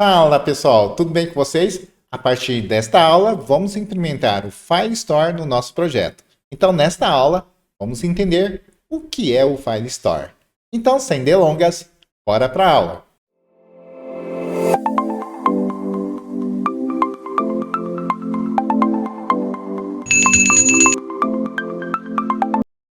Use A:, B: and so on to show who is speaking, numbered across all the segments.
A: Fala pessoal, tudo bem com vocês? A partir desta aula, vamos implementar o File Store no nosso projeto. Então, nesta aula, vamos entender o que é o File Store. Então, sem delongas, bora para a aula.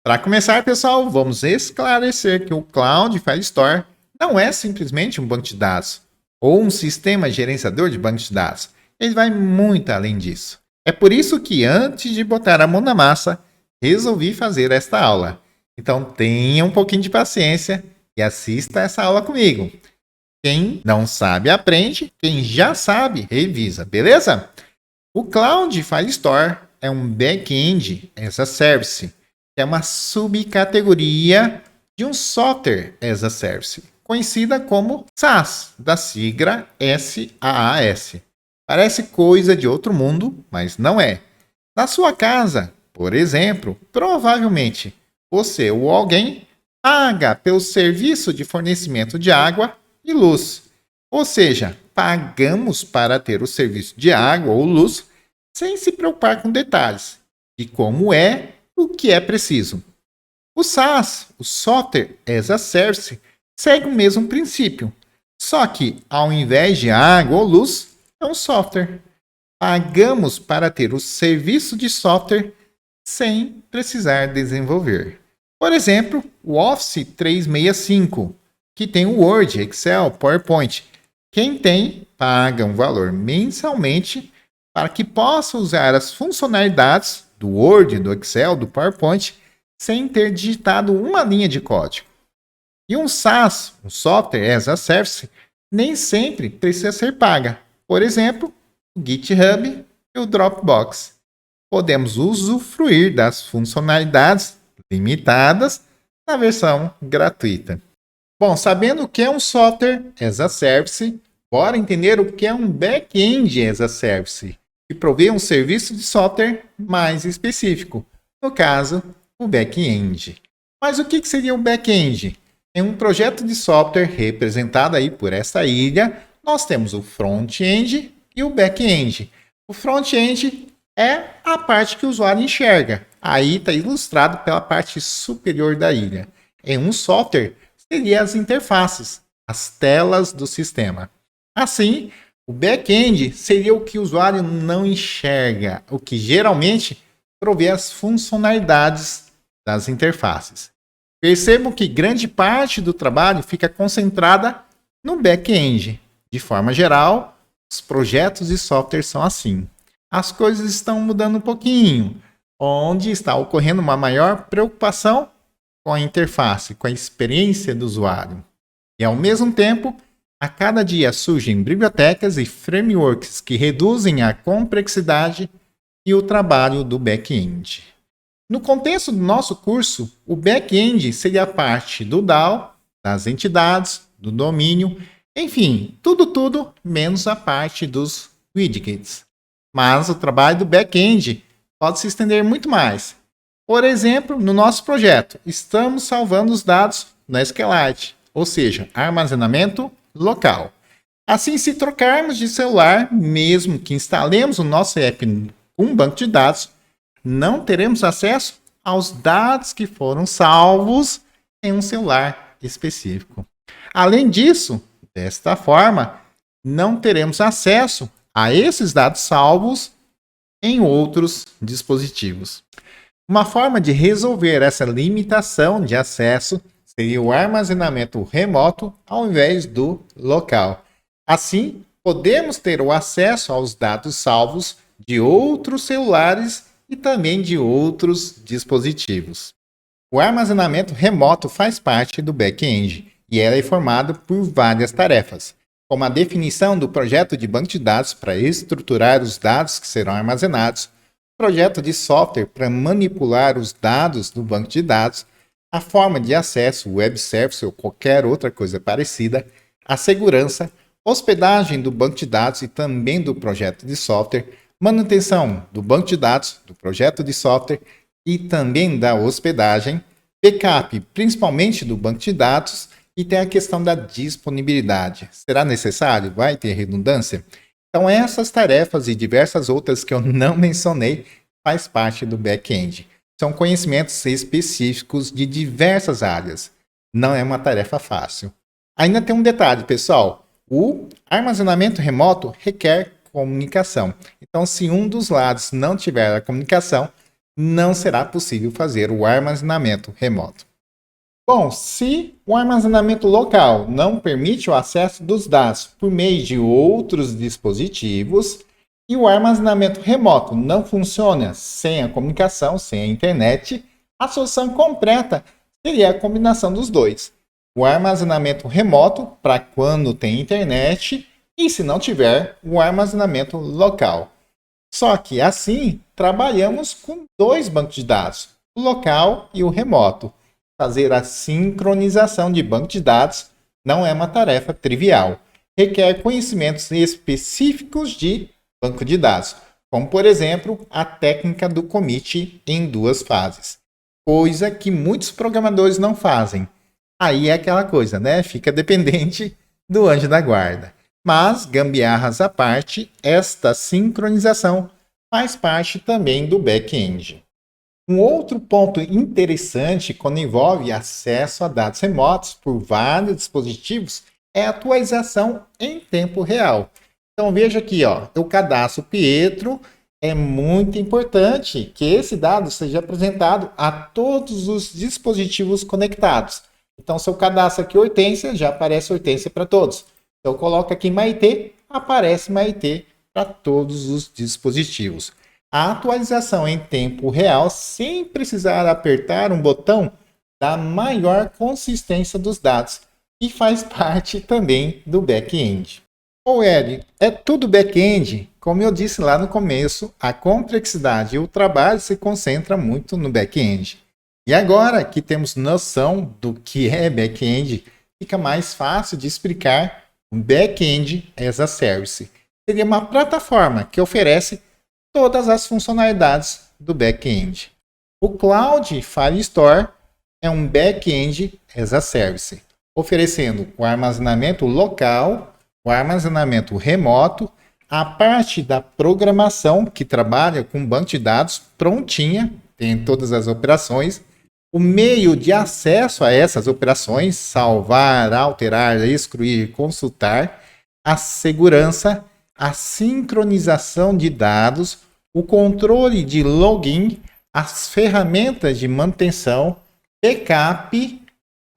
A: Para começar, pessoal, vamos esclarecer que o Cloud File Store não é simplesmente um banco de dados ou um sistema gerenciador de banco de dados. Ele vai muito além disso. É por isso que, antes de botar a mão na massa, resolvi fazer esta aula. Então, tenha um pouquinho de paciência e assista essa aula comigo. Quem não sabe, aprende. Quem já sabe, revisa, beleza? O Cloud File Store é um back-end as a service, que é uma subcategoria de um Software as a Service, conhecida como SaaS, da sigla SaaS. Parece coisa de outro mundo, mas não é. Na sua casa, por exemplo, provavelmente você ou alguém paga pelo serviço de fornecimento de água e luz. Ou seja, pagamos para ter o serviço de água ou luz sem se preocupar com detalhes de como é o que é preciso. O SaaS, o Software as a Service, segue o mesmo princípio, só que ao invés de água ou luz, é um software. Pagamos para ter o serviço de software sem precisar desenvolver. Por exemplo, o Office 365, que tem o Word, Excel, PowerPoint. Quem tem, paga um valor mensalmente para que possa usar as funcionalidades do Word, do Excel, do PowerPoint, sem ter digitado uma linha de código. E um SaaS, um Software as a Service, nem sempre precisa ser paga. Por exemplo, o GitHub e o Dropbox. Podemos usufruir das funcionalidades limitadas na versão gratuita. Bom, sabendo o que é um Software as a Service, bora entender o que é um Back-end as a Service, que provê um serviço de software mais específico, no caso, o back-end. Mas o que seria o back-end? Em um projeto de software representado aí por essa ilha, nós temos o front-end e o back-end. O front-end é a parte que o usuário enxerga. Aí está ilustrado pela parte superior da ilha. Em um software, seriam as interfaces, as telas do sistema. Assim, o back-end seria o que o usuário não enxerga, o que geralmente provê as funcionalidades das interfaces. Percebam que grande parte do trabalho fica concentrada no back-end. De forma geral, os projetos de software são assim. As coisas estão mudando um pouquinho, onde está ocorrendo uma maior preocupação com a interface, com a experiência do usuário. E ao mesmo tempo, a cada dia surgem bibliotecas e frameworks que reduzem a complexidade e o trabalho do back-end. No contexto do nosso curso, o back-end seria a parte do DAO, das entidades, do domínio, enfim, tudo menos a parte dos widgets. Mas o trabalho do back-end pode se estender muito mais. Por exemplo, no nosso projeto, estamos salvando os dados na SQLite, ou seja, armazenamento local. Assim, se trocarmos de celular, mesmo que instalemos o nosso app com um banco de dados, não teremos acesso aos dados que foram salvos em um celular específico. Além disso, desta forma, não teremos acesso a esses dados salvos em outros dispositivos. Uma forma de resolver essa limitação de acesso seria o armazenamento remoto ao invés do local. Assim, podemos ter o acesso aos dados salvos de outros celulares e também de outros dispositivos. O armazenamento remoto faz parte do back-end e ele é formado por várias tarefas, como a definição do projeto de banco de dados para estruturar os dados que serão armazenados, projeto de software para manipular os dados do banco de dados, a forma de acesso, web service ou qualquer outra coisa parecida, a segurança, hospedagem do banco de dados e também do projeto de software, manutenção do banco de dados, do projeto de software e também da hospedagem, backup, principalmente do banco de dados E tem a questão da disponibilidade. Será necessário? Vai ter redundância? Então, essas tarefas e diversas outras que eu não mencionei faz parte do back-end. São conhecimentos específicos de diversas áreas. Não é uma tarefa fácil. Ainda tem um detalhe, pessoal. O armazenamento remoto requer comunicação. Então, se um dos lados não tiver a comunicação, não será possível fazer o armazenamento remoto. Bom, se o armazenamento local não permite o acesso dos dados por meio de outros dispositivos e o armazenamento remoto não funciona sem a comunicação, sem a internet, a solução completa seria a combinação dos dois. O armazenamento remoto para quando tem internet e, se não tiver, o armazenamento local. Só que assim trabalhamos com dois bancos de dados, o local e o remoto. Fazer a sincronização de banco de dados não é uma tarefa trivial. Requer conhecimentos específicos de banco de dados, como, por exemplo, a técnica do commit em 2 fases, coisa que muitos programadores não fazem. Aí é aquela coisa, né? Fica dependente do anjo da guarda. Mas, gambiarras à parte, esta sincronização faz parte também do back-end. Um outro ponto interessante quando envolve acesso a dados remotos por vários dispositivos é a atualização em tempo real. Então veja aqui, ó, eu cadastro Pietro, é muito importante que esse dado seja apresentado a todos os dispositivos conectados. Então se eu cadastro aqui Hortência, já aparece Hortência para todos. Se eu coloco aqui Maitê, aparece Maitê para todos os dispositivos. A atualização em tempo real, sem precisar apertar um botão, dá maior consistência dos dados e faz parte também do back-end. Ô Ed, é tudo back-end? Como eu disse lá no começo, a complexidade e o trabalho se concentra muito no back-end. E agora que temos noção do que é back-end, fica mais fácil de explicar o back-end as a service. Seria uma plataforma que oferece todas as funcionalidades do back-end. O Cloud Firestore é um back-end as a service, oferecendo o armazenamento local, o armazenamento remoto, a parte da programação que trabalha com banco de dados prontinha, tem todas as operações, o meio de acesso a essas operações, salvar, alterar, excluir, consultar, a segurança, a sincronização de dados, o controle de login, as ferramentas de manutenção, backup,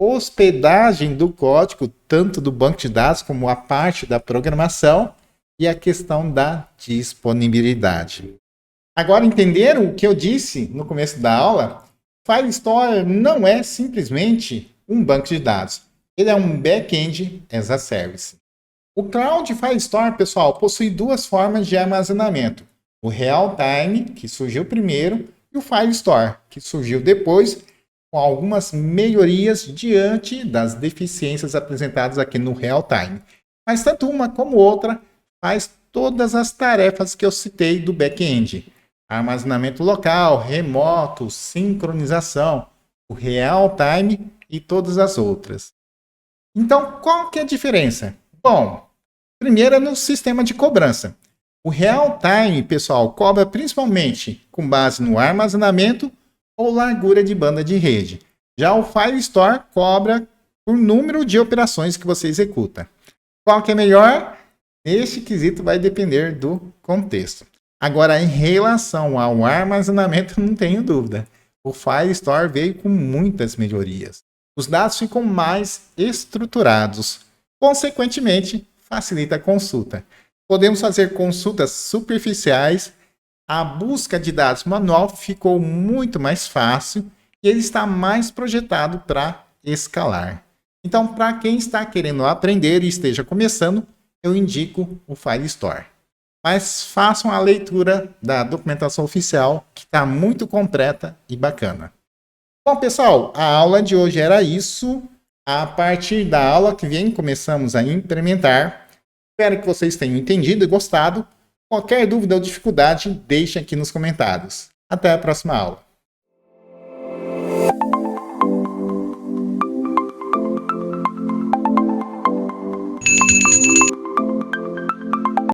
A: hospedagem do código, tanto do banco de dados como a parte da programação e a questão da disponibilidade. Agora entenderam o que eu disse no começo da aula? Firestore não é simplesmente um banco de dados. Ele é um back-end as a service. O Cloud Firestore, pessoal, possui 2 formas de armazenamento. O Real-Time, que surgiu primeiro, e o Firestore, que surgiu depois, com algumas melhorias diante das deficiências apresentadas aqui no Real-Time. Mas tanto uma como outra faz todas as tarefas que eu citei do back-end. Armazenamento local, remoto, sincronização, o Real-Time e todas as outras. Então, qual que é a diferença? Bom, primeiro é no sistema de cobrança. O Real-Time, pessoal, cobra principalmente com base no armazenamento ou largura de banda de rede. Já o Firestore cobra por número de operações que você executa. Qual que é melhor? Este quesito vai depender do contexto. Agora, em relação ao armazenamento, não tenho dúvida. O Firestore veio com muitas melhorias. Os dados ficam mais estruturados. Consequentemente, facilita a consulta. Podemos fazer consultas superficiais. A busca de dados manual ficou muito mais fácil e ele está mais projetado para escalar. Então, para quem está querendo aprender e esteja começando, eu indico o Firestore. Mas façam a leitura da documentação oficial, que está muito completa e bacana. Bom, pessoal, a aula de hoje era isso. A partir da aula que vem, começamos a implementar. Espero que vocês tenham entendido e gostado. Qualquer dúvida ou dificuldade, deixe aqui nos comentários. Até a próxima aula.